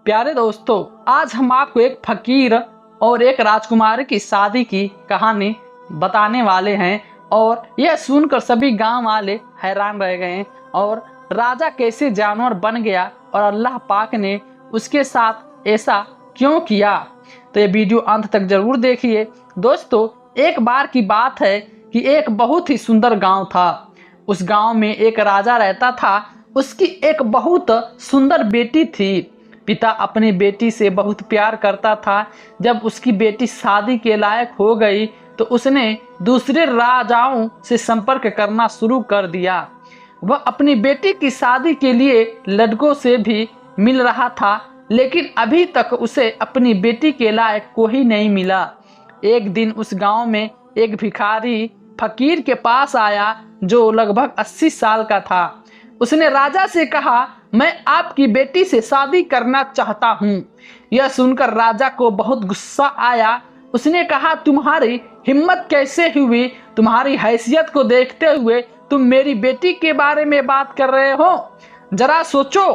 प्यारे दोस्तों, आज हम आपको एक फकीर और एक राजकुमारी की शादी की कहानी बताने वाले हैं। और यह सुनकर सभी गांव वाले हैरान रह गए और राजा कैसे जानवर बन गया और अल्लाह पाक ने उसके साथ ऐसा क्यों किया। तो ये वीडियो अंत तक जरूर देखिए। दोस्तों, एक बार की बात है कि एक बहुत ही सुंदर गांव था। उस गांव में एक राजा रहता था। उसकी एक बहुत सुंदर बेटी थी। पिता अपनी बेटी से बहुत प्यार करता था। जब उसकी बेटी शादी के लायक हो गई तो उसने दूसरे राजाओं से संपर्क करना शुरू कर दिया। वह अपनी बेटी की शादी के लिए लड़कों से भी मिल रहा था, लेकिन अभी तक उसे अपनी बेटी के लायक कोई नहीं मिला। एक दिन उस गांव में एक भिखारी फकीर के पास आया जो लगभग 80 साल का था। उसने राजा से कहा, मैं आपकी बेटी से शादी करना चाहता हूँ। यह सुनकर राजा को बहुत गुस्सा आया। उसने कहा, तुम्हारी हिम्मत कैसे हुई? तुम्हारी हैसियत को देखते हुए तुम मेरी बेटी के बारे में बात कर रहे हो? जरा सोचो।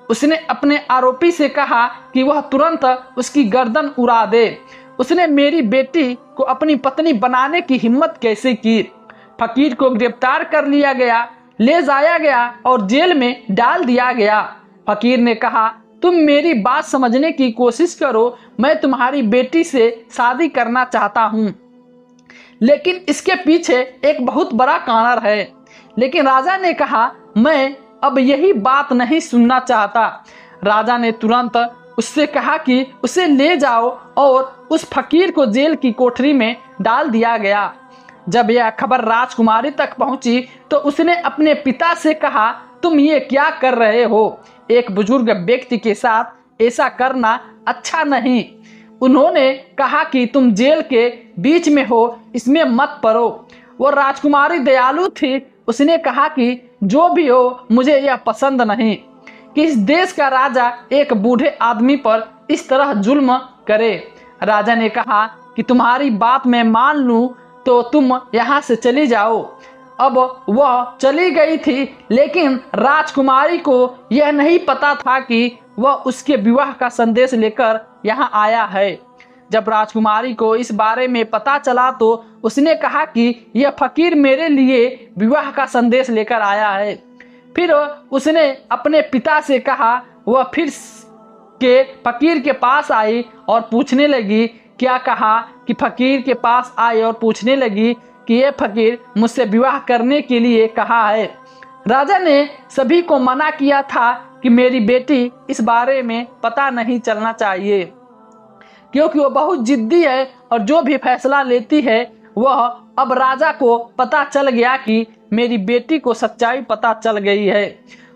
उसने अपने आरोपी से कहा कि वह तुरंत उसकी गर्दन उड़ा दे। उसने मेरी बेटी को अपनी पत्नी बनाने की हिम्मत कैसे की? फकीर को गिरफ्तार कर लिया गया, ले जाया गया और जेल में डाल दिया गया। फकीर ने कहा, तुम मेरी बात समझने की कोशिश करो। मैं तुम्हारी बेटी से शादी करना चाहता हूँ, लेकिन इसके पीछे एक बहुत बड़ा कारण है। लेकिन राजा ने कहा, मैं अब यही बात नहीं सुनना चाहता। राजा ने तुरंत उससे कहा कि उसे ले जाओ और उस फकीर को जेल की कोठरी में डाल दिया गया। जब यह खबर राजकुमारी तक पहुंची तो उसने अपने पिता से कहा, तुम ये क्या कर रहे हो? एक बुजुर्ग व्यक्ति के साथ ऐसा करना अच्छा नहीं। उन्होंने कहा कि तुम जेल के बीच में हो, इसमें मत पड़ो। वो राजकुमारी दयालु थी। उसने कहा कि जो भी हो, मुझे यह पसंद नहीं कि इस देश का राजा एक बूढ़े आदमी पर इस तरह जुल्म करे। राजा ने कहा कि तुम्हारी बात मैं मान लूं तो तुम यहाँ से चली जाओ। अब वह चली गई थी, लेकिन राजकुमारी को यह नहीं पता था कि वह उसके विवाह का संदेश लेकर यहाँ आया है। जब राजकुमारी को इस बारे में पता चला तो उसने कहा कि यह फकीर मेरे लिए विवाह का संदेश लेकर आया है। फिर उसने अपने पिता से कहा। वह फिर के फकीर के पास आई और पूछने लगी। क्या कहा कि फकीर के पास आई और पूछने लगी कि यह फकीर मुझसे विवाह करने के लिए कहा है। राजा ने सभी को मना किया था कि मेरी बेटी इस बारे में पता नहीं चलना चाहिए, क्योंकि वह बहुत जिद्दी है और जो भी फैसला लेती है वह अब राजा को पता चल गया कि मेरी बेटी को सच्चाई पता चल गई है।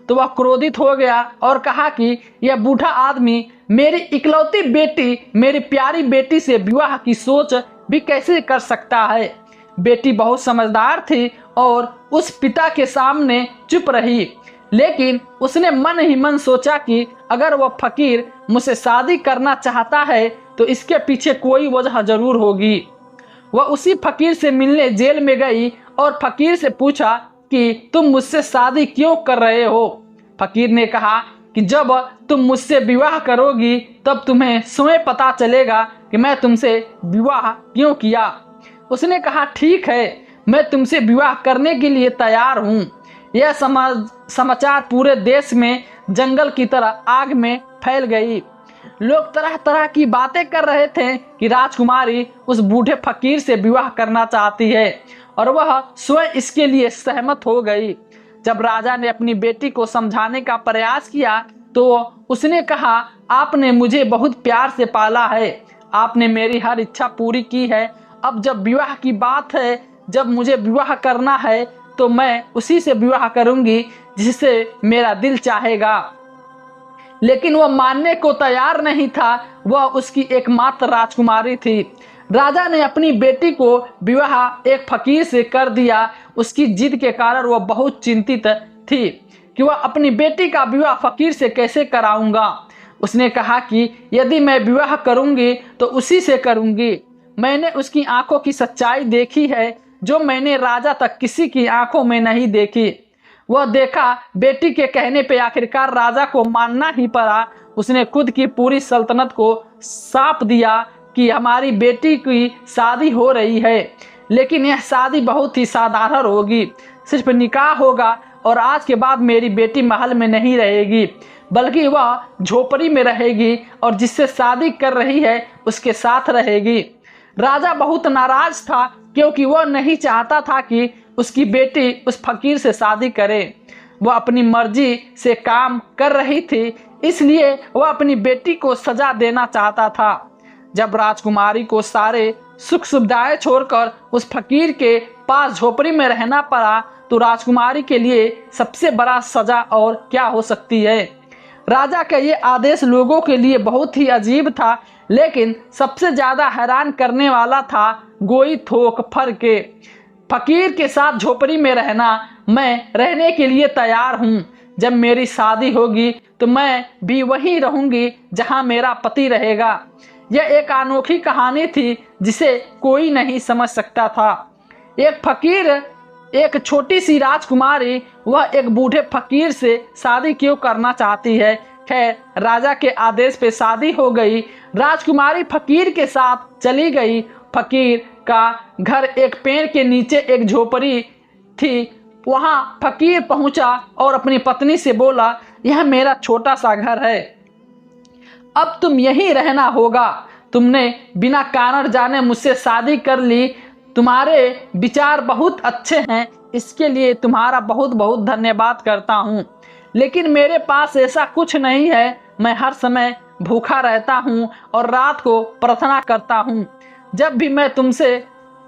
तो वह क्रोधित हो गया और कहा कि यह बूढ़ा आदमी मेरी इकलौती बेटी, मेरी प्यारी बेटी से विवाह की सोच भी कैसे कर सकता है? बेटी बहुत समझदार थी और उस पिता के सामने चुप रही, लेकिन उसने मन ही मन सोचा कि अगर वह फकीर मुझसे शादी करना चाहता है तो इसके पीछे कोई वजह जरूर होगी। वह उसी फकीर से मिलने जेल में गई और फकीर से पूछा कि तुम मुझसे शादी क्यों कर रहे हो? फकीर ने कहा कि जब तुम मुझसे विवाह करोगी तब तुम्हें स्वयं पता चलेगा कि मैं तुमसे विवाह क्यों किया। उसने कहा, ठीक है, मैं तुमसे विवाह करने के लिए तैयार हूँ। यह समाचार पूरे देश में जंगल की तरह आग में फैल गई। लोग तरह तरह की बातें कर रहे थे कि राजकुमारी उस बूढ़े फकीर से विवाह करना चाहती है और वह स्वयं इसके लिए सहमत हो गई। जब राजा ने अपनी बेटी को समझाने का प्रयास किया तो उसने कहा, आपने मुझे बहुत प्यार से पाला है, आपने मेरी हर इच्छा पूरी की है। अब जब विवाह की बात है, जब मुझे विवाह करना है तो मैं उसी से विवाह करूंगी जिससे मेरा दिल चाहेगा। लेकिन वह मानने को तैयार नहीं था। वह उसकी एकमात्र राजकुमारी थी। राजा ने अपनी बेटी को विवाह एक फकीर से कर दिया। उसकी जिद के कारण वह बहुत चिंतित थी कि वह अपनी बेटी का विवाह फकीर से कैसे कराऊंगा। उसने कहा कि यदि मैं विवाह करूंगी तो उसी से करूंगी। मैंने उसकी आंखों की सच्चाई देखी है जो मैंने राजा तक किसी की आंखों में नहीं देखी। वह देखा बेटी के कहने पे आखिरकार राजा को मानना ही पड़ा उसने खुद की पूरी सल्तनत को सौंप दिया कि हमारी बेटी की शादी हो रही है, लेकिन यह शादी बहुत ही साधारण होगी, सिर्फ निकाह होगा और आज के बाद मेरी बेटी महल में नहीं रहेगी बल्कि वह झोपड़ी में रहेगी और जिससे शादी कर रही है उसके साथ रहेगी। राजा बहुत नाराज था क्योंकि वह नहीं चाहता था कि उसकी बेटी उस फकीर से शादी करे। वह अपनी मर्जी से काम कर रही थी, इसलिए वह अपनी बेटी को सजा देना चाहता था। जब राजकुमारी को सारे सुख सुविधाएं छोड़कर उस फकीर के पास झोपड़ी में रहना पड़ा तो राजकुमारी के लिए सबसे बड़ा सजा और क्या हो सकती है। राजा का ये आदेश लोगों के लिए बहुत ही अजीब था, लेकिन सबसे ज्यादा हैरान करने वाला था गोई थोक फर के। फकीर के साथ झोपड़ी में रहना मैं रहने के लिए तैयार हूँ। जब मेरी शादी होगी तो मैं भी वहीं रहूंगी जहाँ मेरा पति रहेगा। यह एक अनोखी कहानी थी जिसे कोई नहीं समझ सकता था। एक फकीर, एक छोटी सी राजकुमारी, वह एक बूढ़े फकीर से शादी क्यों करना चाहती है। खैर, राजा के आदेश पे शादी हो गई। राजकुमारी फकीर के साथ चली गई। फकीर का घर एक पेड़ के नीचे एक झोपड़ी थी। वहां फकीर पहुंचा और अपनी पत्नी से बोला, यह मेरा छोटा सा घर है, अब तुम यहीं रहना होगा। तुमने बिना कारण जाने मुझसे शादी कर ली। तुम्हारे विचार बहुत अच्छे हैं, इसके लिए तुम्हारा बहुत बहुत धन्यवाद करता हूँ, लेकिन मेरे पास ऐसा कुछ नहीं है। मैं हर समय भूखा रहता हूँ और रात को प्रार्थना करता हूँ। जब भी मैं तुमसे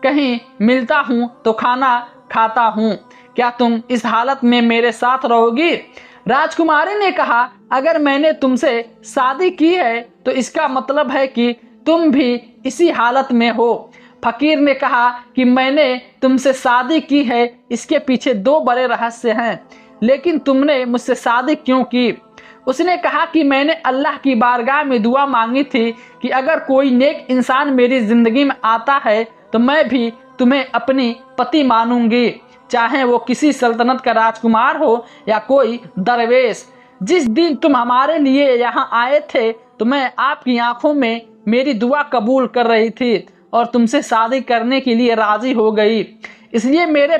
कहीं मिलता हूँ तो खाना खाता हूँ। क्या तुम इस हालत में मेरे साथ रहोगी? राजकुमारी ने कहा, अगर मैंने तुमसे शादी की है तो इसका मतलब है कि तुम भी इसी हालत में हो। फकीर ने कहा कि मैंने तुमसे शादी की है, इसके पीछे दो बड़े रहस्य हैं, लेकिन तुमने मुझसे शादी क्यों की? उसने कहा कि मैंने अल्लाह की बारगाह में दुआ मांगी थी कि अगर कोई नेक इंसान मेरी जिंदगी में आता है तो मैं भी तुम्हें अपनी पति मानूंगी, चाहे वो किसी सल्तनत का राजकुमार हो या कोई दरवेश। जिस दिन तुम हमारे लिए यहाँ आए थे तो मैं आपकी आंखों में मेरी दुआ कबूल कर रही थी और तुमसे शादी करने के लिए राजी हो गई। इसलिए मेरे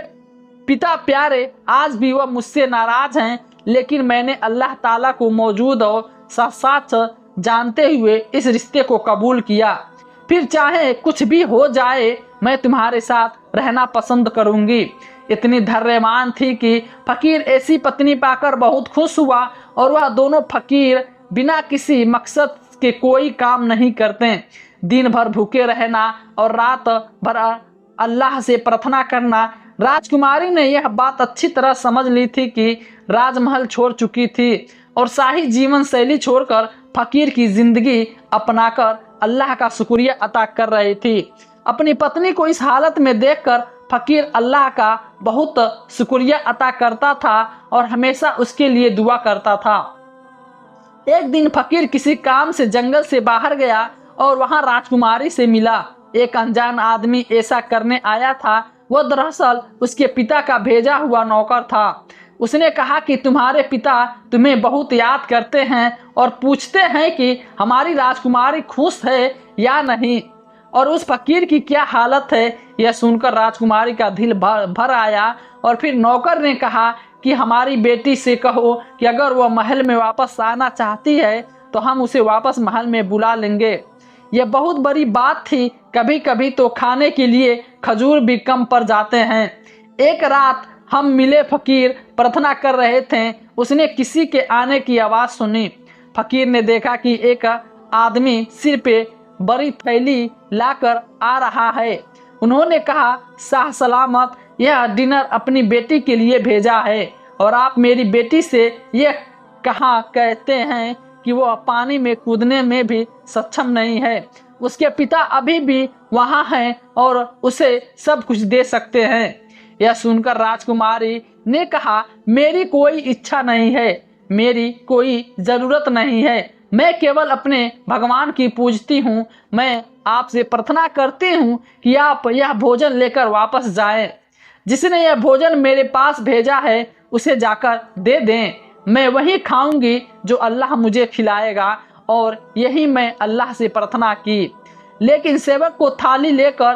पिता प्यारे, आज भी वह मुझसे नाराज हैं, लेकिन मैंने अल्लाह ताला को मौजूद और साथ जानते हुए इस रिश्ते को कबूल किया। फिर चाहे कुछ भी हो जाए, मैं तुम्हारे साथ रहना पसंद करूंगी। इतनी धैर्यवान थी कि फकीर ऐसी पत्नी पाकर बहुत खुश हुआ और वह दोनों फकीर बिना किसी मकसद के कोई काम नहीं करते। दिन भर भूखे रहना और रात भर अल्लाह से प्रार्थना करना। राजकुमारी ने यह बात अच्छी तरह समझ ली थी कि राजमहल छोड़ चुकी थी और शाही जीवन शैली छोड़कर फकीर की जिंदगी अपनाकर अल्लाह का शुक्रिया अदा कर रही थी। अपनी पत्नी को इस हालत में देखकर फकीर अल्लाह का बहुत शुक्रिया अदा करता था और हमेशा उसके लिए दुआ करता था। एक दिन फकीर किसी काम से जंगल से बाहर गया और वहां राजकुमारी से मिला। एक अनजान आदमी ऐसा करने आया था। वह दरअसल उसके पिता का भेजा हुआ नौकर था। उसने कहा कि तुम्हारे पिता तुम्हें बहुत याद करते हैं और पूछते हैं कि हमारी राजकुमारी खुश है या नहीं और उस फकीर की क्या हालत है। यह सुनकर राजकुमारी का दिल भर आया और फिर नौकर ने कहा कि हमारी बेटी से कहो कि अगर वह महल में वापस आना चाहती है तो हम उसे वापस महल में बुला लेंगे। यह बहुत बड़ी बात थी। कभी कभी तो खाने के लिए खजूर भी कम पड़ जाते हैं। एक रात हम मिले फकीर प्रार्थना कर रहे थे। उसने किसी के आने की आवाज़ सुनी। फकीर ने देखा कि एक आदमी सिर पे बड़ी थैली लाकर आ रहा है। उन्होंने कहा, शाह सलामत, यह डिनर अपनी बेटी के लिए भेजा है और आप मेरी बेटी से यह कहा कहते हैं कि वो पानी में कूदने में भी सक्षम नहीं है। उसके पिता अभी भी वहाँ हैं और उसे सब कुछ दे सकते हैं। यह सुनकर राजकुमारी ने कहा, मेरी कोई इच्छा नहीं है, मेरी कोई ज़रूरत नहीं है। मैं केवल अपने भगवान की पूजती हूँ। मैं आपसे प्रार्थना करती हूँ कि आप यह भोजन लेकर वापस जाएं। जिसने यह भोजन मेरे पास भेजा है उसे जाकर दे दें। मैं वही खाऊंगी जो अल्लाह मुझे खिलाएगा, और यही मैं अल्लाह से प्रार्थना की। लेकिन सेवक को थाली लेकर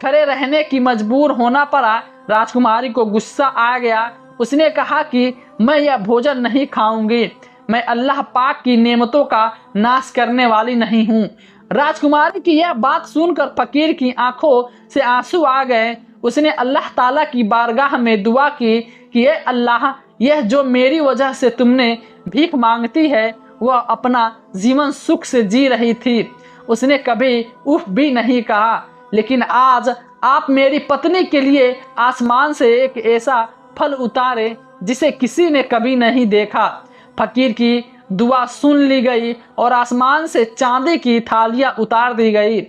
खड़े रहने की मजबूर होना पड़ा। राजकुमारी को गुस्सा आ गया। उसने कहा कि मैं यह भोजन नहीं खाऊंगी, मैं अल्लाह पाक की नेमतों का नाश करने वाली नहीं हूँ। राजकुमारी की यह बात सुनकर फकीर की आंखों से आंसू आ गए। उसने अल्लाह ताला की बारगाह में दुआ की कि ये अल्लाह, यह जो मेरी वजह से तुमने भीख मांगती है वह अपना जीवन सुख से जी रही थी, उसने कभी उफ भी नहीं कहा, लेकिन आज आप मेरी पत्नी के लिए आसमान से एक ऐसा फल उतारे जिसे किसी ने कभी नहीं देखा। फकीर की दुआ सुन ली गई और आसमान से चांदी की थालियां उतार दी गई।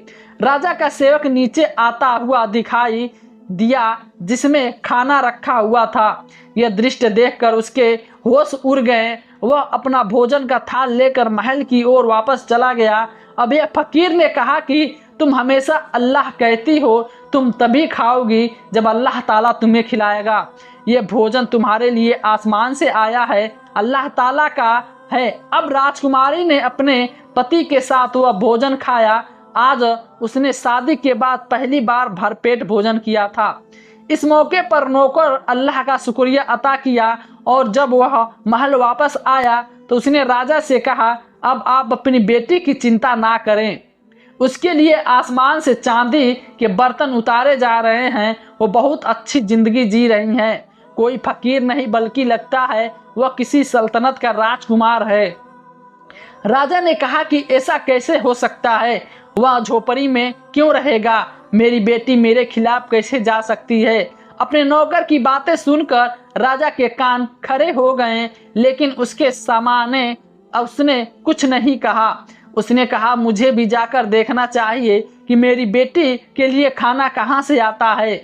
राजा का सेवक नीचे आता हुआ दिखाई दिया जिसमें खाना रखा हुआ था। यह दृश्य देखकर उसके होश उड़ गए। वह अपना भोजन का थाल लेकर महल की ओर वापस चला गया। अब यह फकीर ने कहा कि तुम हमेशा अल्लाह कहती हो, तुम तभी खाओगी जब अल्लाह ताला तुम्हें खिलाएगा। यह भोजन तुम्हारे लिए आसमान से आया है, अल्लाह ताला का है। अब राजकुमारी ने अपने पति के साथ वह भोजन खाया। आज उसने शादी के बाद पहली बार भरपेट भोजन किया था। इस मौके पर नौकर अल्लाह का शुक्रिया अता किया और जब वह महल वापस आया तो उसने राजा से कहा, अब आप अपनी बेटी की चिंता ना करें, उसके लिए आसमान से चांदी के बर्तन उतारे जा रहे हैं, वो बहुत अच्छी जिंदगी जी रही हैं। कोई फकीर नहीं बल्कि लगता है वह किसी सल्तनत का राजकुमार है। राजा ने कहा कि ऐसा कैसे हो सकता है, वह झोपड़ी में क्यों रहेगा, मेरी बेटी मेरे खिलाफ कैसे जा सकती है। अपने नौकर की बातें सुनकर राजा के कान खड़े हो गए, लेकिन उसके सामने उसने कुछ नहीं कहा। उसने कहा, मुझे भी जाकर देखना चाहिए कि मेरी बेटी के लिए खाना कहाँ से आता है।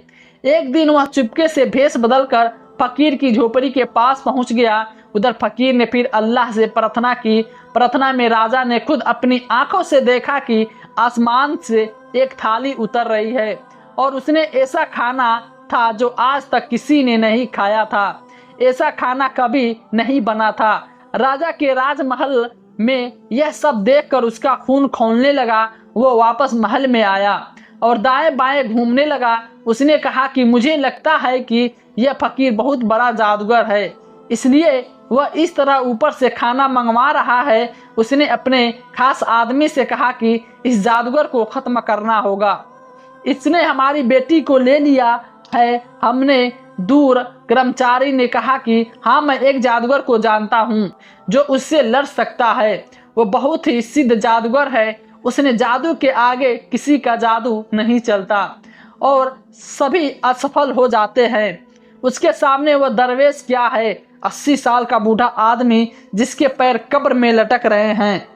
एक दिन वह चुपके से भेष बदलकर फकीर की झोपड़ी के पास पहुंच गया। उधर फकीर ने फिर अल्लाह से प्रार्थना की। प्रार्थना में राजा ने खुद अपनी आंखों से देखा कि आसमान से एक थाली उतर रही है और उसने ऐसा खाना था जो आज तक किसी ने नहीं खाया था। ऐसा खाना कभी नहीं बना था। राजा के राजमहल में यह सब देखकर उसका खून खौलने लगा। वो वापस महल में आया और दाएं बाएं घूमने लगा। उसने कहा कि मुझे लगता है कि यह फकीर बहुत बड़ा जादूगर है, इसलिए वह इस तरह ऊपर से खाना मंगवा रहा है। उसने अपने खास आदमी से कहा कि इस जादूगर को खत्म करना होगा, इसने हमारी बेटी को ले लिया है। हमने दूर कर्मचारी ने कहा कि हाँ, मैं एक जादूगर को जानता हूँ जो उससे लड़ सकता है, वो बहुत ही सिद्ध जादूगर है, उसने जादू के आगे किसी का जादू नहीं चलता और सभी असफल हो जाते हैं। उसके सामने वह दरवेश क्या है, 80 साल का बूढ़ा आदमी जिसके पैर कब्र में लटक रहे हैं।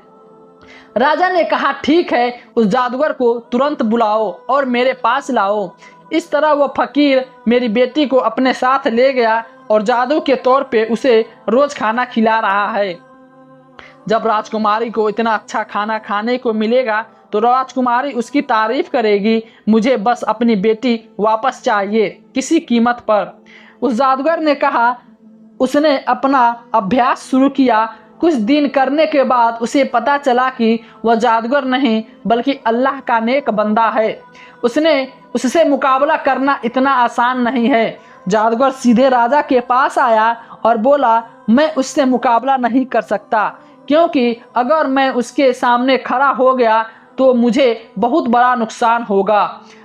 राजा ने कहा, ठीक है, उस जादूगर को तुरंत बुलाओ और मेरे पास लाओ। इस तरह वह फकीर मेरी बेटी को अपने साथ ले गया और जादू के तौर पे उसे रोज खाना खिला रहा है। जब राजकुमारी को इतना अच्छा खाना खाने को मिलेगा तो राजकुमारी उसकी तारीफ करेगी। मुझे बस अपनी बेटी वापस चाहिए, किसी कीमत पर। उस जादूगर ने कहा। उसने अपना अभ्यास शुरू किया। कुछ दिन करने के बाद उसे पता चला कि वह जादूगर नहीं बल्कि अल्लाह का नेक बंदा है। उससे मुकाबला करना इतना आसान नहीं है। जादूगर सीधे राजा के पास आया और बोला, मैं उससे मुकाबला नहीं कर सकता, क्योंकि अगर मैं उसके सामने खड़ा हो गया तो मुझे बहुत बड़ा नुकसान होगा।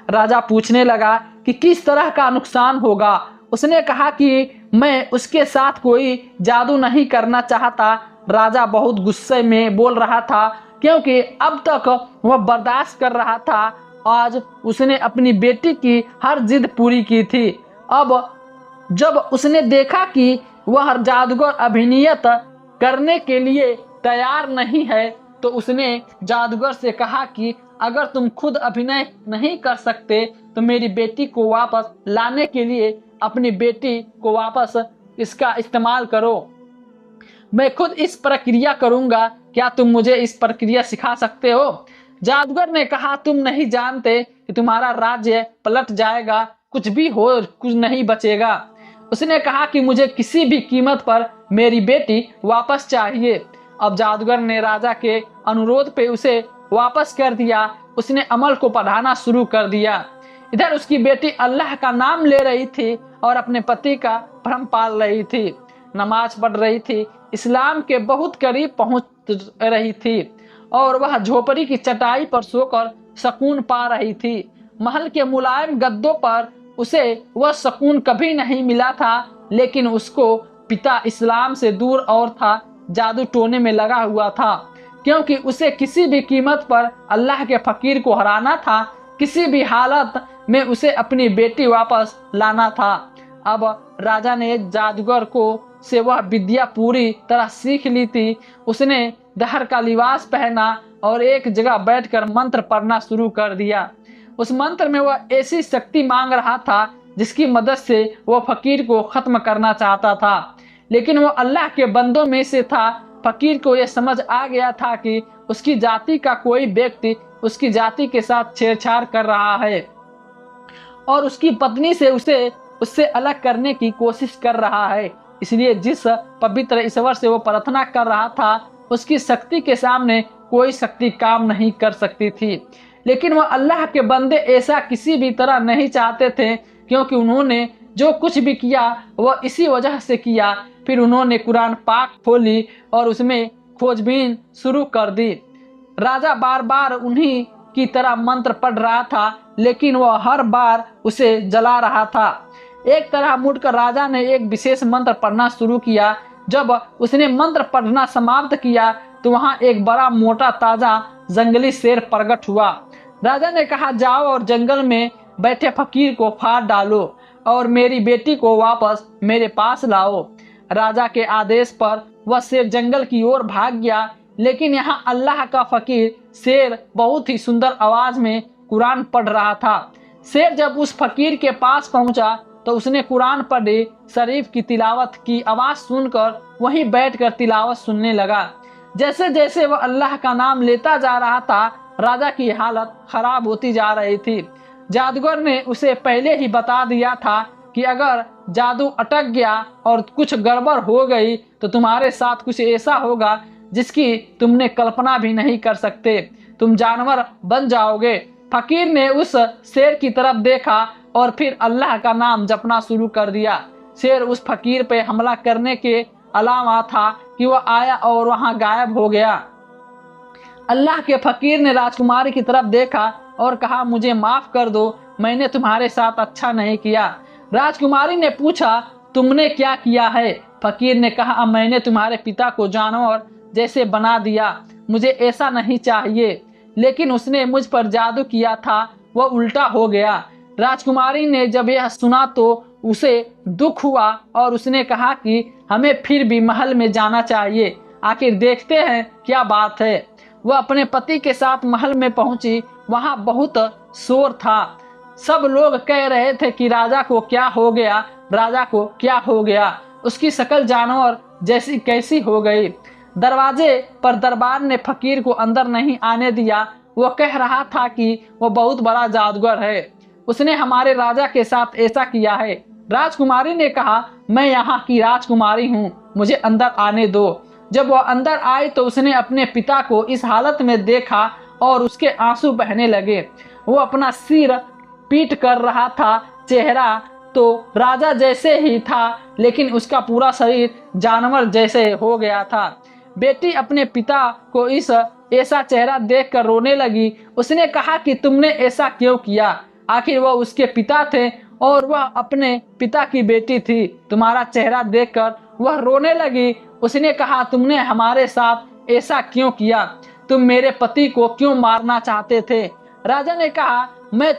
राजा पूछने लगा कि किस तरह का नुकसान होगा। उसने कहा कि मैं उसके साथ कोई जादू नहीं करना चाहता। राजा बहुत गुस्से में बोल रहा था, क्योंकि अब तक वह बर्दाश्त कर रहा था। आज उसने अपनी बेटी की हर जिद पूरी की थी। अब जब उसने देखा कि वह जादूगर अभिनियत करने के लिए तैयार नहीं है तो उसने जादूगर से कहा कि अगर तुम खुद अभिनय नहीं कर सकते तो मेरी बेटी को वापस लाने के लिए अपनी बेटी को वापस इसका इस्तेमाल करो। मैं खुद इस प्रक्रिया करूंगा, क्या तुम मुझे इस प्रक्रिया सिखा सकते हो? जादूगर ने कहा, तुम नहीं जानते कि तुम्हारा राज्य पलट जाएगा, कुछ भी हो कुछ नहीं बचेगा। उसने कहा कि मुझे किसी भी कीमत पर मेरी बेटी वापस चाहिए। अब जादूगर ने राजा के अनुरोध पे उसे वापस कर दिया। उसने अमल को पढ़ाना शुरू कर दिया। इधर उसकी बेटी अल्लाह का नाम ले रही थी और अपने पति का भ्रम पाल रही थी, नमाज पढ़ रही थी, इस्लाम के बहुत करीब पहुंच रही थी और वह झोपड़ी की चटाई पर सोकर सुकून पा रही थी। महल के मुलायम गद्दों पर उसे वह सुकून कभी नहीं मिला था, लेकिन उसको पिता इस्लाम से दूर और था, जादू टोने में लगा हुआ था, क्योंकि उसे किसी भी कीमत पर अल्लाह के फकीर को हराना था। किसी भी हालत में उसे अपनी बेटी वापस लाना था। अब राजा ने जादूगर को से वह विद्या पूरी तरह सीख ली थी। उसने दहर का लिबास पहना और एक जगह बैठकर मंत्र पढ़ना शुरू कर दिया। उस मंत्र में वह ऐसी शक्ति मांग रहा था जिसकी मदद से वह फकीर को खत्म करना चाहता था, लेकिन वह अल्लाह के बंदों में से था। फकीर को यह समझ आ गया था कि उसकी जाति का कोई व्यक्ति उसकी जाति के साथ छेड़छाड़ कर रहा है और उसकी पत्नी से उससे अलग करने की कोशिश कर रहा है। इसलिए जिस पवित्र ईश्वर से वो प्रार्थना कर रहा था, उसकी शक्ति के सामने कोई शक्ति काम नहीं कर सकती थी। लेकिन वह अल्लाह के बंदे ऐसा किसी भी तरह नहीं चाहते थे, क्योंकि उन्होंने जो कुछ भी किया वह इसी वजह से किया। फिर उन्होंने कुरान पाक खोली और उसमें खोजबीन शुरू कर दी। राजा बार बार उन्हीं की तरह मंत्र पढ़ रहा था, लेकिन वह हर बार उसे जला रहा था। एक तरह मुड़कर राजा ने एक विशेष मंत्र पढ़ना शुरू किया। जब उसने मंत्र पढ़ना समाप्त किया तो वहां एक बड़ा मोटा ताजा जंगली शेर प्रकट हुआ। राजा ने कहा, जाओ और जंगल में बैठे फकीर को फाड़ डालो और मेरी बेटी को वापस मेरे पास लाओ। राजा के आदेश पर वह शेर जंगल की ओर भाग गया, लेकिन यहाँ अल्लाह का फकीर शेर बहुत ही सुंदर आवाज में कुरान पढ़ रहा था। शेर जब उस फकीर के पास पहुंचा तो उसने कुरान पढ़े शरीफ की तिलावत की आवाज सुनकर वहीं बैठकर तिलावत सुनने लगा। जैसे जैसे वह अल्लाह का नाम लेता जा रहा था, राजा की हालत खराब होती जा रही थी। जादूगर ने उसे पहले ही बता दिया था कि अगर जादू अटक गया और कुछ गड़बड़ हो गई तो तुम्हारे साथ कुछ ऐसा होगा जिसकी तुमने कल्पना भी नहीं कर सकते, तुम जानवर बन जाओगे। फकीर ने उस शेर की तरफ देखा और फिर अल्लाह का नाम जपना शुरू कर दिया। शेर उस फकीर पे हमला करने के अलावा था कि वह आया और वहां गायब हो गया। अल्लाह के फकीर ने राजकुमारी की तरफ देखा और कहा, मुझे माफ कर दो, मैंने तुम्हारे साथ अच्छा नहीं किया। राजकुमारी ने पूछा, तुमने क्या किया है? फकीर ने कहा, मैंने तुम्हारे पिता को जानवर जैसे बना दिया, मुझे ऐसा नहीं चाहिए, लेकिन उसने मुझ पर जादू किया था, वह उल्टा हो गया। राजकुमारी ने जब यह सुना तो उसे दुख हुआ और उसने कहा कि हमें फिर भी महल में जाना चाहिए, आखिर देखते हैं क्या बात है। वह अपने पति के साथ महल में पहुंची। वहां बहुत शोर था। सब लोग कह रहे थे कि राजा को क्या हो गया, राजा को क्या हो गया, उसकी शक्ल जानवर जैसी कैसी हो गई। दरवाजे पर दरबार ने फकीर को अंदर नहीं आने दिया। वो कह रहा था कि वो बहुत बड़ा जादूगर है, उसने हमारे राजा के साथ ऐसा किया है। राजकुमारी ने कहा, मैं यहाँ की राजकुमारी हूँ, मुझे अंदर आने दो। जब वह अंदर आई तो उसने अपने पिता को इस हालत में देखा और उसके आंसू बहने लगे। वो अपना सिर पीट कर रहा था। चेहरा तो राजा जैसे ही था, लेकिन उसका पूरा शरीर जानवर जैसे हो गया था। बेटी अपने पिता को इस ऐसा चेहरा देखकर रोने लगी। उसने कहा कि तुमने ऐसा क्यों किया? आखिर वह उसके पिता थे और वह अपने पिता की बेटी थी। तुम्हारा चेहरा देखकर वह रोने लगी। उसने कहा, तुमने हमारे साथ ऐसा क्यों किया? तुम मेरे पति को क्यों मारना चाहते थे? राजा ने कहा, मैं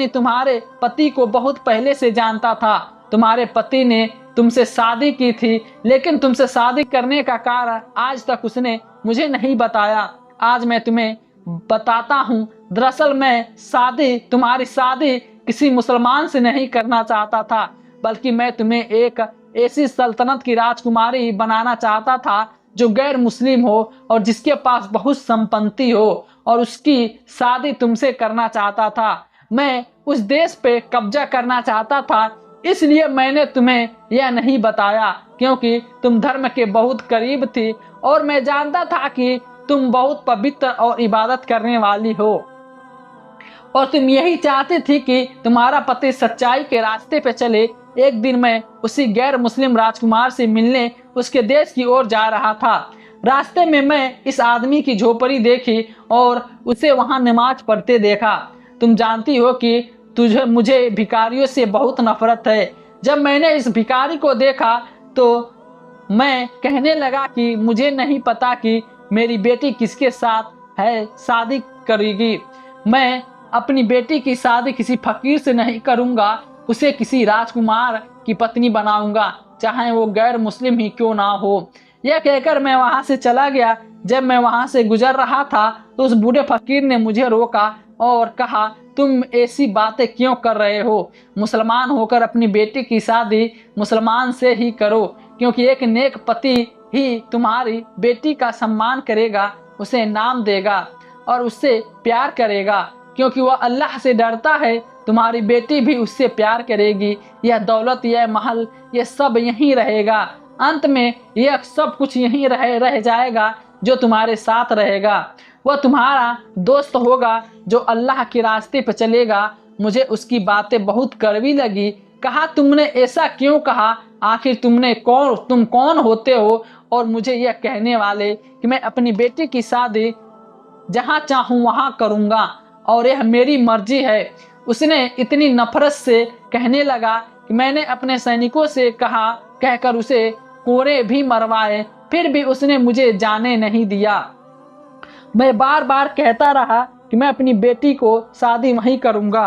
तुम्हारे पति को बहुत पहले से जानता था। तुम्हारे पति ने तुमसे शादी की थी, लेकिन तुमसे शादी करने का कारण आज तक उसने मुझे नहीं बताया। आज मैं तुम्हें बताता हूँ। दरअसल मैं तुम्हारी शादी किसी मुसलमान से नहीं करना चाहता था, बल्कि मैं तुम्हें एक ऐसी सल्तनत की राजकुमारी बनाना चाहता था जो गैर मुस्लिम हो और जिसके पास बहुत संपत्ति हो, और उसकी शादी तुमसे करना चाहता था। मैं उस देश पे कब्जा करना चाहता था इसलिए मैंने तुम्हें यह नहीं बताया, क्योंकि तुम धर्म के बहुत करीब थी और मैं जानता था कि तुम बहुत पवित्र और इबादत करने वाली हो और तुम यही चाहती थी कि तुम्हारा पति सच्चाई के रास्ते पे चले। एक दिन मैं उसी गैर मुस्लिम राजकुमार से मिलने उसके देश की ओर जा रहा था। रास्ते में मैं इस आदमी की झोपड़ी देखी और उसे वहां नमाज पढ़ते देखा। तुम जानती हो कि मुझे भिखारियों से बहुत नफरत है। जब मैंने इस भिखारी को देखा तो मैं कहने लगा कि मुझे नहीं पता कि मेरी बेटी किसके साथ है शादी करेगी। मैं अपनी बेटी की शादी किसी फकीर से नहीं करूंगा, उसे किसी राजकुमार की पत्नी बनाऊंगा, चाहे वो गैर मुस्लिम ही क्यों ना हो। यह कहकर मैं वहां से चला गया। जब मैं वहां से गुजर रहा था तो उस बूढ़े फकीर ने मुझे रोका और कहा, तुम ऐसी बातें क्यों कर रहे हो? मुसलमान होकर अपनी बेटी की शादी मुसलमान से ही करो, क्योंकि एक नेक पति ही तुम्हारी बेटी का सम्मान करेगा, उसे नाम देगा और उससे प्यार करेगा, क्योंकि वह अल्लाह से डरता है। तुम्हारी बेटी भी उससे प्यार करेगी। यह दौलत, यह महल, यह सब यहीं रहेगा। अंत में यह सब कुछ यहीं रह जाएगा। जो तुम्हारे साथ रहेगा वह तुम्हारा दोस्त होगा, जो अल्लाह के रास्ते पर चलेगा। मुझे उसकी बातें बहुत कड़वी लगी। कहा, तुमने ऐसा क्यों कहा? आखिर तुम कौन होते हो और मुझे यह कहने वाले कि मैं अपनी बेटी की शादी जहाँ चाहूँ वहाँ करूँगा और यह मेरी मर्जी है? उसने इतनी नफरत से कहने लगा कि मैंने अपने सैनिकों से कहा, कहकर उसे कोड़े भी मरवाए, फिर भी उसने मुझे जाने नहीं दिया। मैं बार बार कहता रहा कि मैं अपनी बेटी को शादी वहीं करूँगा।